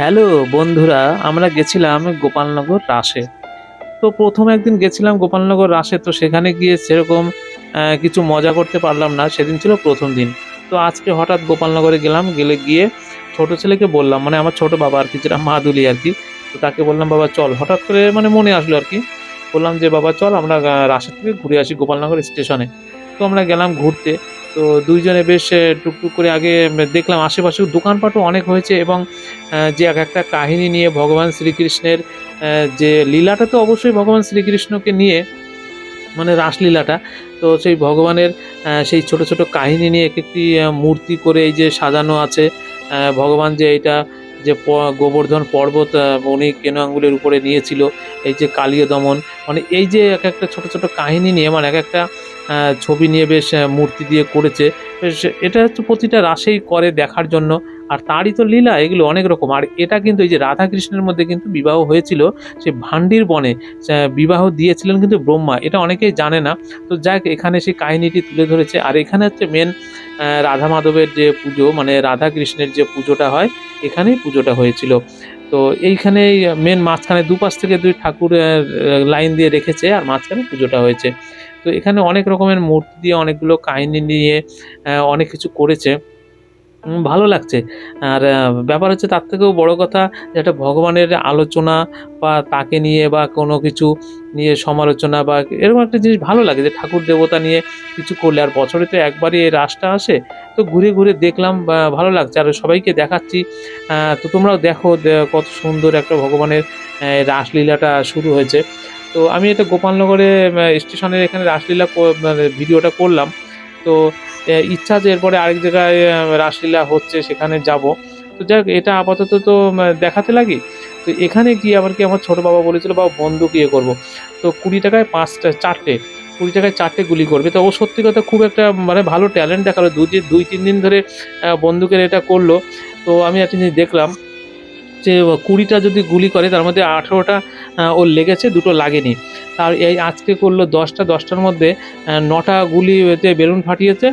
Hello বন্ধুরা, আমরা গেছিলাম গোপালনগর রাসে। তো প্রথম একদিন গেছিলাম গোপালনগর রাসে, তো সেখানে গিয়ে সেরকম কিছু মজা করতে পারলাম না, সেদিন ছিল প্রথম দিন। তো আজকে হঠাৎ গোপালনগরে গেলাম, গিয়ে ছোট ছেলেকে বললাম, মানে আমার ছোট বাবা আর কি, যেটা মাদুলি আর কি। তো তাকে বললাম, বাবা চল, হঠাৎ করে মানে মনে আসলো আর কি। বললাম যে বাবা চল আমরা রাসের থেকে ঘুরে আসি গোপালনগর স্টেশনে। তো আমরা গেলাম ঘুরতে। তো দুইজনে বেশ টুকটুক করে আগে দেখলাম আশেপাশে দোকানপাটও অনেক হয়েছে, এবং যে এক একটা কাহিনী নিয়ে ভগবান শ্রীকৃষ্ণের যে লীলাটা, তো অবশ্যই ভগবান শ্রীকৃষ্ণকে নিয়ে, মানে রাসলীলাটা। তো সেই ভগবানের সেই ছোট ছোট কাহিনী নিয়ে এক একটি মূর্তি করে এই যে সাজানো আছে। ভগবান যে এইটা, যে গোবর্ধন পর্বত উনি কেন আঙ্গুলের উপরে নিয়েছিল, এই যে কালীয় দমন, মানে এই যে এক একটা ছোট ছোট কাহিনী নিয়ে, মানে এক একটা ছবি নিয়ে বেশ মূর্তি দিয়ে করেছে। বেশ, এটা হচ্ছে প্রতিটা রাসেই করে দেখার জন্য। আর তারই তো লীলা, এগুলো অনেক রকম। আর এটা কিন্তু এই যে রাধা কৃষ্ণের মধ্যে কিন্তু বিবাহ হয়েছিল সে ভান্ডির বনে, বিবাহ দিয়েছিলেন কিন্তু ব্রহ্মা, এটা অনেকেই জানে না। তো যাক, এখানে সেই কাহিনীটি তুলে ধরেছে। আর এখানে হচ্ছে মেন রাধা মাধবের যে পুজো, মানে রাধা কৃষ্ণের যে পুজোটা হয়, এখানেই পুজোটা হয়েছিল। তো এইখানেই মেন মাঝখানে দুপাশ থেকে দুই ঠাকুর লাইন দিয়ে রেখেছে, আর মাঝখানে পুজোটা হয়েছে। তো এখানে অনেক রকমের মূর্তি দিয়ে অনেকগুলো কাহিনী নিয়ে অনেক কিছু করেছে। ভালো লাগছে। আর ব্যাপার হচ্ছে, তার থেকেও বড় কথা, যে একটা ভগবানের আলোচনা বা তাকে নিয়ে বা কোনো কিছু নিয়ে সমালোচনা বা এরকম একটা জিনিস ভালো লাগে, যে ঠাকুর দেবতা নিয়ে কিছু করলে। আর বছরে তো একবারই এই রাসটা আসে। তো ঘুরে ঘুরে দেখলাম, বা ভালো লাগছে, আর সবাইকে দেখাচ্ছি। তো তোমরাও দেখো কত সুন্দর একটা ভগবানের রাসলীলাটা শুরু হয়েছে। তো আমি এটা গোপালনগরে স্টেশনের এখানে রাসলীলা মানে ভিডিওটা করলাম। তো ইচ্ছা যে এরপরে আরেক জায়গায় রাসলীলা হচ্ছে, সেখানে যাব। তো যাক, এটা আপাতত তো দেখাতে লাগি। তো এখানে গিয়ে আবার কি, আমার ছোট বাবা বলেছিল, বাবা বন্দুক ইয়ে করবো। তো 20 টাকায় 5টা 4টে, 20 টাকায় 4টে গুলি করবে। তো ও সত্যি কথা খুব একটা মানে ভালো ট্যালেন্ট দেখালো, 2-3 দিন ধরে বন্দুকের এটা করলো। তো আমি একটা জিনিস দেখলাম, যে 20টা যদি গুলি করে, তার মধ্যে 18টা ওর লেগেছে, 2টো লাগেনি। আর এই আজকে করলো 10টা, 10টার মধ্যে 9টা গুলিতে বেলুন ফাটিয়েছে,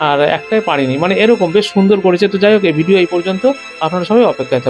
আর একটাই পারেনি। মানে এরকম বেশ সুন্দর করেছে। তো যাই হোক, এই ভিডিও এই পর্যন্ত। আপনারা সবাই অপেক্ষায় থাকুন।